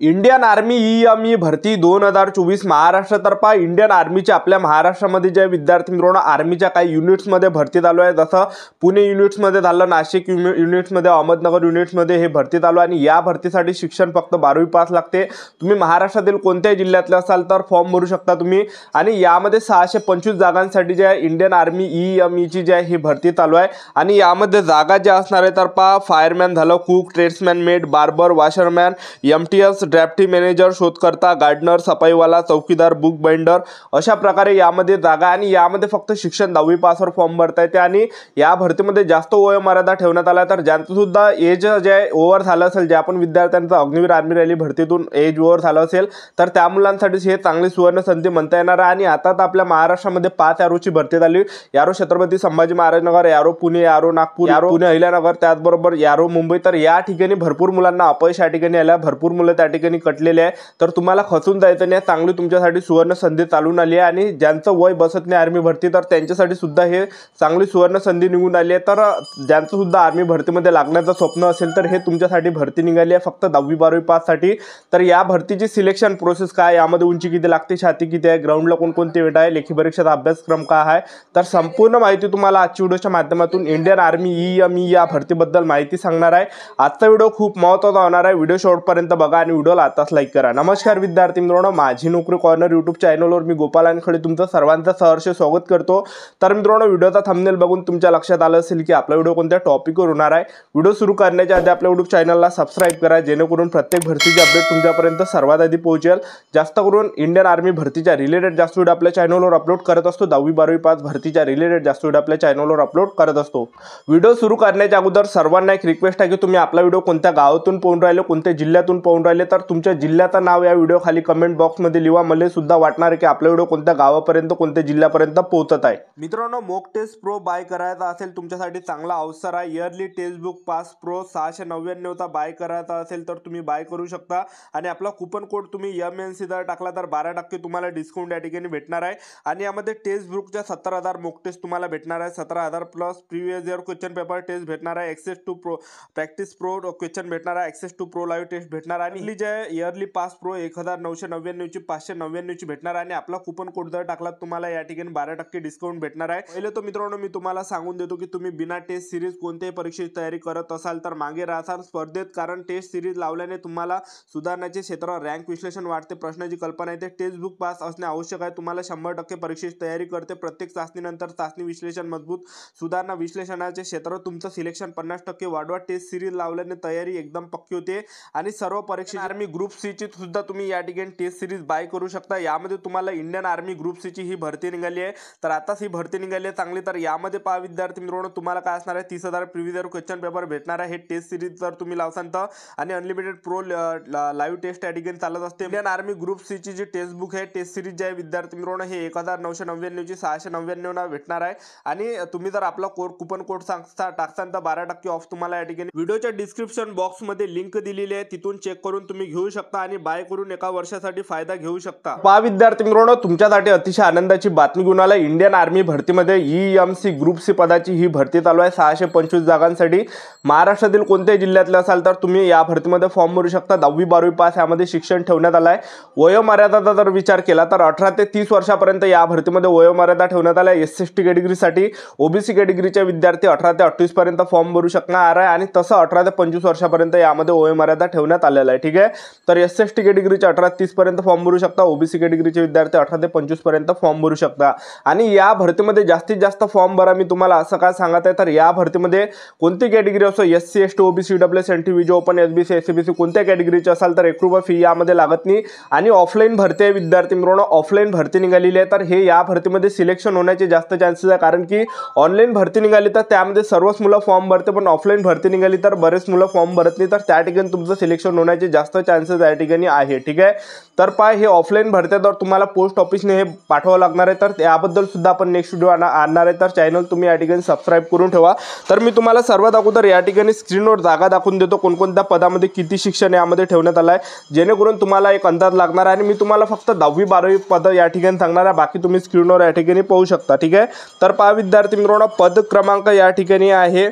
Indian army E भरती 2024 महाराष्ट्रातर्फे Indian आर्मीच्या आपल्या महाराष्ट्रामध्ये जे विद्यार्थी मित्रांनो आर्मीच्या काही युनिट्समध्ये भरती चालू आहे। जसं पुणे युनिट्समध्ये झालं, नाशिक युनिट्समध्ये, अहमदनगर युनिट्समध्ये हे भरती चालू आणि या भरतीसाठी शिक्षण फक्त 12वी पास लागते। तुम्ही महाराष्ट्रातील कोणत्याही जिल्ह्यातले असाल तर फॉर्म भरू शकता तुम्ही आणि यामध्ये 625 जागांसाठी जे इंडियन आर्मी ई ची जी आहे ही भरती चालू आहे आणि यामध्ये जागा ज्या असणार आहे तर फायरमॅन झालं, कुक, ट्रेड्समॅन, मेड, बार्बर, वॉशरमॅन, एमटीएस, ड्राफ्टी मॅनेजर, शोधकर्ता, गार्डनर, सफाईवाला, चौकीदार, बुक बाइंडर अशा प्रकारे यामध्ये जागा आणि यामध्ये फक्त शिक्षण 10वी पासवर फॉर्म भरता येते आणि या भरतीमध्ये जास्त वयोमर्यादा ठेवण्यात आला तर ज्यांचं सुद्धा एज जे ओव्हर झालं असेल, जे आपण विद्यार्थ्यांचं अग्निवीर आर्मी रॅली भरतीतून एज ओव्हर झालं असेल तर त्या मुलांसाठी हे चांगली सुवर्ण संधी म्हणता येणार आहे। आणि आता तर आपल्या महाराष्ट्रामध्ये 5 यारोची भरती झाली। यारो छत्रपती संभाजी महाराज नगर, यारो पुणे, यारो नागपूर, यारो पुणे अहिल्यानगर, त्याचबरोबर यारो मुंबई। तर या ठिकाणी भरपूर मुलांना अपयश या ठिकाणी आल्या, भरपूर मुलं त्या ठिकाणी कटलेले आहे। तर तुम्हाला खचून जायचं नाही, चांगली तुमच्यासाठी सुवर्ण संधी चालून आली आहे आणि ज्यांचं वय बसत नाही आर्मी भरती तर त्यांच्यासाठी सुद्धा हे चांगली सुवर्ण संधी निघून आली आहे। तर ज्यांचं सुद्धा आर्मी भरतीमध्ये लागण्याचं स्वप्न असेल तर हे तुमच्यासाठी भरती निघाली आहे फक्त 10वी 12वी पास साठी। तर या भरतीची सिलेक्शन प्रोसेस काय, यामध्ये उंची किती लागते, छाती किती आहे, ग्राउंडला कोणकोणते वेट आहे, लेखी परीक्षेचा अभ्यासक्रम काय आहे, तर संपूर्ण माहिती तुम्हाला आजच्या व्हिडिओच्या माध्यमातून इंडियन आर्मी ई या भरतीबद्दल माहिती सांगणार आहे। आजचा व्हिडिओ खूप महत्त्वाचा होणार आहे, व्हिडिओ शेवटपर्यंत बघा आणि व्हिडिओला आताच लाईक करा। नमस्कार विद्यार्थी मित्रांनो, माझी नोकरी कॉर्नर यूट्यूब चॅनलवर मी गोपाल वानखडे तुमचं सर्वांचं सहर्ष स्वागत करतो। तर मित्रांनो, व्हिडिओचा थंबनेल बघून तुमच्या लक्षात आलं असेल की आपला व्हिडिओ कोणत्या टॉपिकवर होणार आहे। व्हिडिओ सुरू करण्याच्या आधी आपल्या यूट्यूब चॅनलला सबस्क्राइब करा जेणेकरून प्रत्येक भरतीची अपडेट तुमच्यापर्यंत सर्वात आधी पोहोचेल। जास्त करून इंडियन आर्मी भरतीच्या रिलेटेड जास्त व्हिडिओ आपल्या चॅनलवर अपलोड करत असतो, 10वी 12वी पास भरतीच्या रिलेटेड जास्त व्हिडिओ आपल्या चॅनलवर अपलोड करत असतो। व्हिडिओ सुरू करण्याच्या अगोदर सर्वांना एक रिक्वेस्ट आहे की तुम्ही आपला व्हिडिओ कोणत्या गावातून पाहून राहिले, कोणत्या जिल्ह्यातून पाहून राहिले तर तुमच्या जिल्ह्याचं नाव या व्हिडिओ खाली कमेंट बॉक्समध्ये लिहा। मला सुद्धा वाटणार आहे की आपला व्हिडिओ कोणत्या गावापर्यंत कोणत्या जिल्ह्यापर्यंत पोहोचत आहे। मित्रांनो, मॉक टेस्ट प्रो बाय करायचा असेल तुमच्यासाठी चांगला अवसर आहे। Yearly test book pass pro 699 चा बाय करायचा असेल तर तुम्ही बाय करू शकता आणि आपला कूपन कोड तुम्ही MNC जर टाकला तर 12% तुम्हाला डिस्काउंट या ठिकाणी भेटणार आहे आणि यामध्ये टेस्ट बुकच्या 70,000 मॉक टेस्ट तुम्हाला भेटणार आहे, 17,000 plus previous year question paper test भेटणार आहे, access to pro practice pro question भेटणार आहे, access to pro live test भेटणार आहे आणि जे इयरली पास प्रो 1999 ची 599 ची भेटणार आहे आणि आपला कूपन कोड जर टाकला तुम्हाला या ठिकाणी 12% डिस्काउंट भेटणार आहे। पहिले तो मित्रांनो मी तुम्हाला सांगून देतो की तुम्ही बिना टेस्ट सिरीज कोणत्याही परीक्षेची तयारी करत असाल तर मागे राहसाल स्पर्धेत, कारण टेस्ट सिरीज लावल्याने तुम्हाला सुधारण्याचे क्षेत्र, रँक विश्लेषण वाढते, प्रश्नाची कल्पना येते। टेस्ट बुक पास असणे आवश्यक आहे, तुम्हाला 100% परीक्षेची तयारी करते। प्रत्येक चाचणीनंतर चाचणी विश्लेषण मजबूत, सुधारणा विश्लेषणाचे क्षेत्र, तुमचं सिलेक्शन 50% वाढवा। टेस्ट सिरीज लावल्याने तयारी एकदम पक्की होते आणि सर्व परीक्षा आर्मी ग्रुप सी ची सुद्धा तुम्ही या ठिकाणी टेस्ट सिरीज बाय करू शकता। यामध्ये तुम्हाला इंडियन आर्मी ग्रुप सी ची ही भरती निघाली आहे, तर आताच ही भरती निघाली आहे चांगली। तर यामध्ये पहा विद्यार्थी मित्रांनो, तुम्हाला काय असणार आहे, 30,000 प्रीवियस इयर क्वेश्चन पेपर भेटणार आहे हे टेस्ट सिरीज जर तुम्ही लावसाल तर, आणि अनलिमिटेड प्रो लाईव्ह टेस्ट या ठिकाणी चालत असते। इंडियन आर्मी ग्रुप सी ची जी टेस्ट बुक आहे, टेस्ट सिरीज जे आहे विद्यार्थी मित्रांनो हे 1999 ची 699 ना भेटणार आहे आणि तुम्ही जर आपला कूपन कोड टाकसान तर 12% ऑफ तुम्हाला या ठिकाणी व्हिडिओच्या डिस्क्रिप्शन बॉक्स मध्ये लिंक दिलेली आहे, तिथून चेक करून तुम्ही घेऊ शकता आणि बाय करून एका वर्षासाठी फायदा घेऊ शकता। पहा विद्यार्थी मित्रांनो, तुमच्यासाठी अतिशय आनंदाची बातमी घेऊन आला। इंडियन आर्मी भरतीमध्ये ई ग्रुप सी पदाची ही भरती चालू आहे 625 जागांसाठी। महाराष्ट्रातील कोणत्याही जिल्ह्यातले असाल तर तुम्ही या भरतीमध्ये फॉर्म भरू शकता। 10वी 12वी पास यामध्ये शिक्षण ठेवण्यात आलं आहे। वयोमर्यादा जर विचार केला तर 18 ते 30 वर्षापर्यंत या भरतीमध्ये वयोमर्यादा ठेवण्यात आला आहे। SC/ST कॅटेगरीसाठी OBC कॅटेगरीचे विद्यार्थी 18 ते 28 पर्यंत फॉर्म भरू शकणार आहे आणि तसं 18 ते 25 वर्षापर्यंत यामध्ये वयोमर्यादा ठेवण्यात आलेला आहे, ठीक आहे। तर SC/ST कॅटेगरीचे 18 ते 30 पर्यंत फॉर्म भरू शकता, OBC कॅटेगरीचे विद्यार्थी 18 ते 25 पर्यंत फॉर्म भरू शकता आणि या भरतीमध्ये जास्तीत जास्त फॉर्म भरा। मी तुम्हाला असं काय सांगत आहे, तर या भरतीमध्ये कोणती कॅटेगरी असो, SC ST OBC EWS NT VJ open SBC SCBC कोणत्या कॅटेगरीचे असाल तर 1 रुपया फी यामध्ये लागत नाही आणि ऑफलाईन भरती आहे विद्यार्थी मित्रांनो, ऑफलाईन भरती निघालेली आहे। तर हे या भरतीमध्ये सिलेक्शन होण्याचे जास्त चान्सेस आहे, कारण की ऑनलाईन भरती निघाली तर त्यामध्ये सर्वच मुलं फॉर्म भरते, पण ऑफलाईन भरती निघाली तर बरेच मुलं फॉर्म भरत नाही, तर त्या ठिकाणी तुमचं सिलेक्शन होण्याचे जास्त चान्सेस या ठिकाणी आहे, ठीक आहे। तर पहा हे ऑफलाईन भरत्यावर तुम्हाला पोस्ट ऑफिसने हे पाठवावं लागणार आहे, तर याबद्दल सुद्धा आपण नेक्स्ट व्हिडिओ आणणार आहे, तर चॅनल तुम्ही या ठिकाणी सबस्क्राइब करून ठेवा। तर मी तुम्हाला सर्वात अगोदर या ठिकाणी स्क्रीनवर जागा दाखवून देतो कोणकोणत्या पदामध्ये किती शिक्षण यामध्ये ठेवण्यात आलं आहे, जेणेकरून तुम्हाला एक अंदाज लागणार आहे आणि मी तुम्हाला फक्त 10वी 12वी पद या ठिकाणी सांगणार आहे, बाकी तुम्ही स्क्रीनवर या ठिकाणी पाहू शकता, ठीक आहे। तर पहा विद्यार्थी मित्रांनो, पद क्रमांक या ठिकाणी आहे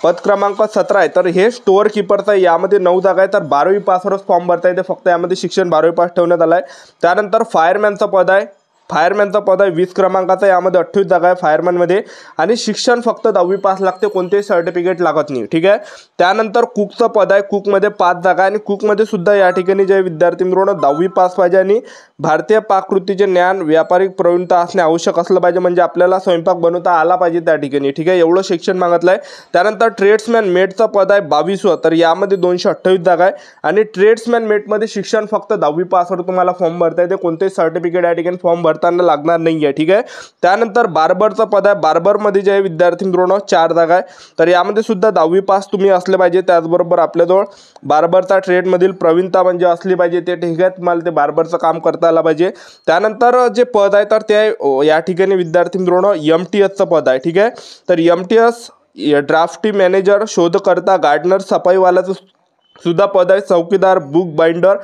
पद क्रमांक 17 आहे तर हे स्टोअर कीपरचं आहे, यामध्ये 9 जागा आहे तर 12वी पासवरच फॉर्म भरता येते, फक्त यामध्ये शिक्षण 12वी पास ठेवण्यात आलं आहे. त्यानंतर फायरमॅनचं पद आहे, फायरमॅनचं पद आहे 20 क्रमांकाचं, यामध्ये 28 जागा आहे फायरमॅनमध्ये आणि शिक्षण फक्त 10वी पास लागते, कोणतेही सर्टिफिकेट लागत नाही. ठीक आहे. त्यानंतर कुकचं पद आहे, कुकमध्ये 5 जागा आहे आणि कुकमध्ये सुद्धा या ठिकाणी जे विद्यार्थी मित्रांनो 10वी पास पाहिजे आणि भारतीय पाककृतीचे ज्ञान व्यापारिक प्रवीणता असणे आवश्यक असलं पाहिजे, म्हणजे आपल्याला स्वयंपाक बनवता आला पाहिजे त्या ठिकाणी. ठीक आहे, एवढं शिक्षण मागितलं आहे. त्यानंतर ट्रेड्समॅन मेटचं पद आहे 22व, तर यामध्ये 228 जागा आहे आणि ट्रेड्समॅन मेटमध्ये शिक्षण फक्त 10वी पासवर तुम्हाला फॉर्म भरता येते, कोणतेही सर्टिफिकेट या ठिकाणी फॉर्म भरताना लागणार नाही आहे. ठीक आहे. त्यानंतर बार्बरचं पद आहे, बार्बरमध्ये जे विद्यार्थी मित्रांनो 4 जागा आहे, तर यामध्ये सुद्धा 10वी पास तुम्ही असले पाहिजे. त्याचबरोबर आपल्याजवळ बार्बरचा ट्रेडमधील प्रवीणता म्हणजे असली पाहिजे. ते ठीक आहे, तुम्हाला ते बार्बरचं काम करता आलं पाहिजे. त्यानंतर जे पद आहे तर ते या ठिकाणी विद्यार्थी मित्रांनो MTSचं पद आहे. ठीक आहे, तर MTS ड्राफ्टी मॅनेजर, शोधकर्ता, गार्डनर, सफाईवाल्याचं सुद्धा पद आहे, चौकीदार, बुक बाइंडर.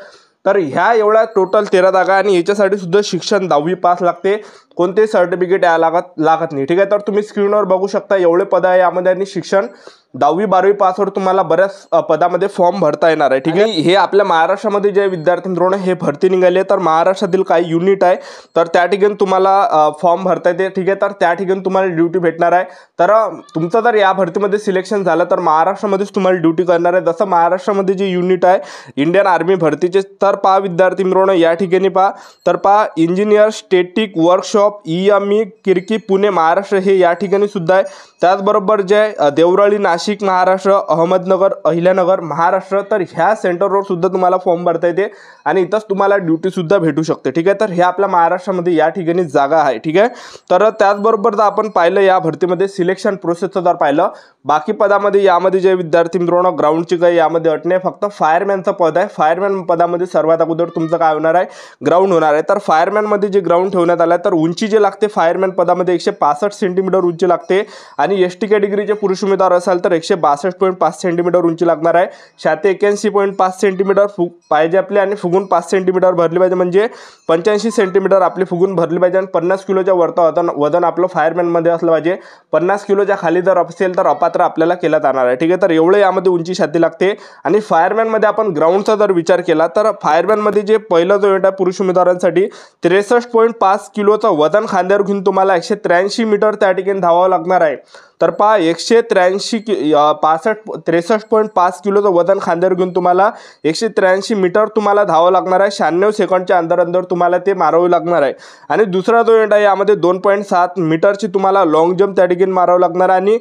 तर ह्या एवढ्या टोटल 13 जागा आणि याच्यासाठी सुद्धा शिक्षण 10वी पास लागते, कोणते सर्टिफिकेट या लागत नाही. ठीक आहे, तर तुम्ही स्क्रीनवर बघू शकता एवढे पद आहे यामध्ये आणि शिक्षण 10वी 12वी पासवर तुम्हाला बऱ्याच पदामध्ये फॉर्म भरता येणार आहे. ठीक आहे. हे आपल्या महाराष्ट्रामध्ये जे विद्यार्थी मित्रांनो हे भरती निघाली आहे, तर महाराष्ट्रातील काही युनिट आहे तर त्या ठिकाणी तुम्हाला फॉर्म भरता येते. ठीक आहे, तर त्या ठिकाणी तुम्हाला ड्युटी भेटणार आहे. तर तुमचं जर या भरतीमध्ये सिलेक्शन झालं तर महाराष्ट्रामध्येच तुम्हाला ड्युटी करणार आहे. जसं महाराष्ट्रामध्ये जे युनिट आहे इंडियन आर्मी भरतीचे, तर पहा विद्यार्थी मित्रांनो या ठिकाणी पहा, तर पहा engineer static workshop EME Kirkee Pune Maharashtra हे या ठिकाणी सुद्धा आहे. त्याचबरोबर जे देवराळी नाशिक महाराष्ट्र, अहमदनगर अहिल्यानगर महाराष्ट्र, तर ह्या सेंटरवर सुद्धा तुम्हाला फॉर्म भरता येते आणि इथंच तुम्हाला ड्युटी सुद्धा भेटू शकते. ठीक आहे, तर हे आपल्या महाराष्ट्रामध्ये या ठिकाणी जागा आहे. ठीक आहे, तर त्याचबरोबर जर आपण पाहिलं या भरतीमध्ये सिलेक्शन प्रोसेसचं जर पाहिलं, बाकी पदामध्ये यामध्ये जे विद्यार्थी मित्रांनो ग्राउंडची काही यामध्ये अट नाही, फक्त फायरमॅनचं पद आहे. फायरमॅन पदामध्ये सर्वात अगोदर तुमचं काय होणार आहे, ग्राउंड होणार आहे. तर फायरमॅनमध्ये जे ग्राउंड ठेवण्यात आलं आहे तर उंची जे लागते फायरमॅन पदामध्ये 165 सेंटीमीटर उंची लागते आणि ST कॅटेगरीचे पुरुष उमेदवार असाल तर 162.5 सेंटीमीटर उंची लागणार आहे. 81.5 सेंटीमीटर पाहिजे आपले आणि फुगून 5 सेंटीमीटर भरली पाहिजे, म्हणजे 85 सेंटीमीटर आपली फुगून भरली पाहिजे आणि 50 किलोच्या वरतं वजन आपलं फायरमॅनमध्ये असलं पाहिजे. 50 किलोच्या खाली जर असेल तर अपात्र आपल्याला केला जाणार आहे. ठीक आहे, तर एवढे यामध्ये उंची छाती लागते. आणि फायरमॅनमध्ये आपण ग्राउंडचा जर विचार केला तर फायरमॅनमध्ये जे पहिलं जो आहे पुरुष उमेदवारांसाठी 63.5 किलोचं वजन खांद्यावर घेऊन तुम्हाला 183 मीटर त्या ठिकाणी धावावं लागणार आहे. तर पहा 63.5 किलोचं वजन खांद्यावर घेऊन तुम्हाला 183 मीटर तुम्हाला धावावं लागणार आहे. 96 सेकंडच्या अंदर तुम्हाला ते मारावं लागणार आहे. आणि दुसरा जो इव्हेंट आहे यामध्ये 2.7 मीटरची तुम्हाला लॉंग जंप त्या ठिकाणी मारावं लागणार आहे आणि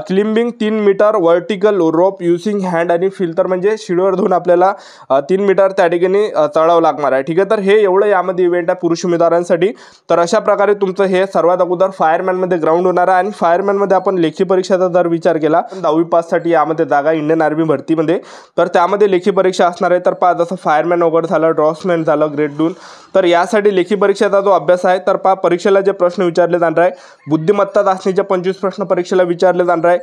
क्लिम्बिंग 3 मीटर, वर्टिकल रोप युसिंग हँड आणि फिल्टर म्हणजे शिडवर धरून आपल्याला 3 मीटर त्या ठिकाणी चढावं लागणार आहे. ठीक आहे, तर हे एवढं यामध्ये इव्हेंट आहे पुरुष उमेदवारांसाठी. तर अशा प्रकारे तुमचं हे सर्वात अगोदर फायरमॅनमध्ये ग्राउंड होणार आहे आणि फायरमॅनमध्ये आपण लेखी परीक्षेचा जर विचार केला 10वी पाससाठी यामध्ये जागा इंडियन आर्मी भरतीमध्ये, तर त्यामध्ये लेखी परीक्षा असणार आहे. तर पहा जसं फायरमॅन वगैरे झालं, ड्रॉसमॅन झालं, ग्रेड 2, तर यासाठी लेखी परीक्षेचा जो अभ्यास आहे तर पहा परीक्षेला जे प्रश्न विचारले जाणार आहे, बुद्धिमत्ता चाचणीचे 25 प्रश्न परीक्षेला विचारले जाणार आहे,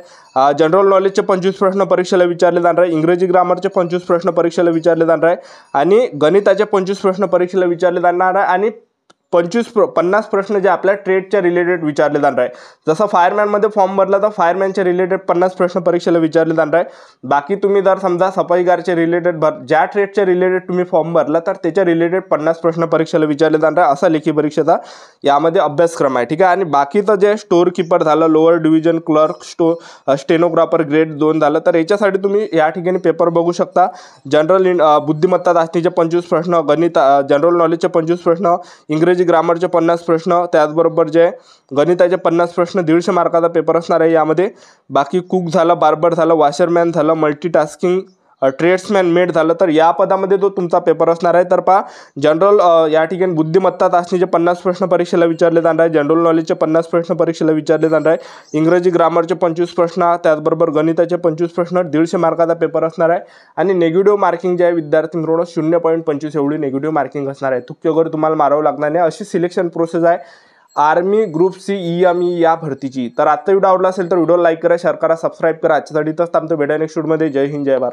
जनरल नॉलेजचे 25 प्रश्न परीक्षेला विचारले जाणार आहे, इंग्रजी ग्रामरचे 25 प्रश्न परीक्षेला विचारले जाणार आहे आणि गणिताचे 25 प्रश्न परीक्षेला विचारले जाणार आहे आणि 50 प्रश्न जे आपल्या ट्रेडच्या रिलेटेड विचारले जाणार आहे. जसं फायरमॅनमध्ये फॉर्म भरला तर फायरमॅनच्या रिलेटेड 50 प्रश्न परीक्षेला विचारले जाणार आहे. बाकी तुम्ही जर समजा सफाईगारचे रिलेटेड ज्या ट्रेडच्या रिलेटेड तुम्ही फॉर्म भरला तर त्याच्या रिलेटेड 50 प्रश्न परीक्षेला विचारले जाणार आहे. असा लेखी परीक्षेचा यामध्ये अभ्यासक्रम आहे. ठीक आहे, आणि बाकीचं जे स्टोअर कीपर झालं, lower division clerk, stenographer grade 2 झालं, तर याच्यासाठी तुम्ही या ठिकाणी पेपर बघू शकता. जनरल बुद्धिमत्ता चाचणीचे 25 प्रश्न, गणित जनरल नॉलेजचे 25 प्रश्न, इंग्रजी ग्रामरचे 50 प्रश्न, त्याचबरोबर जे गणिताचे 50 प्रश्न, 150 मार्काचा पेपर असणार आहे यामध्ये. बाकी कुक झालं, बार्बर झालं, वॉशरमॅन झालं, मल्टीटास्किंग ट्रेड्समॅन मेड झालं, तर या पदामध्ये जो तुमचा पेपर असणार आहे तर पहा जनरल या ठिकाणी बुद्धिमत्ता चाचणीचे 50 प्रश्न परीक्षेला विचारले जाणार आहे, जनरल नॉलेजचे 50 प्रश्न परीक्षेला विचारले जाणार आहे, इंग्रजी ग्रामरचे 25 प्रश्न, त्याचबरोबर गणिताचे 25 प्रश्न, 150 मार्काचा पेपर असणार आहे आणि नेगेटिव्ह मार्किंग जे आहे विद्यार्थी मित्रांनो 0.25 एवढी नेगेटिव्ह मार्किंग असणार आहे. तुक्के वगैरे तुम्हाला मारावं लागणार नाही. अशी सिलेक्शन प्रोसेस आहे आर्मी ग्रुप सी EME या भरतीची. तर आजचा व्हिडिओ आवडला असेल तर व्हिडिओ लाईक करा, शेअर करा, सबस्क्राईब करा. आजच्यासाठी तर थांबतो. भेटा नेक्स्ट व्हिडिओमध्ये. जय हिंद, जय भारत.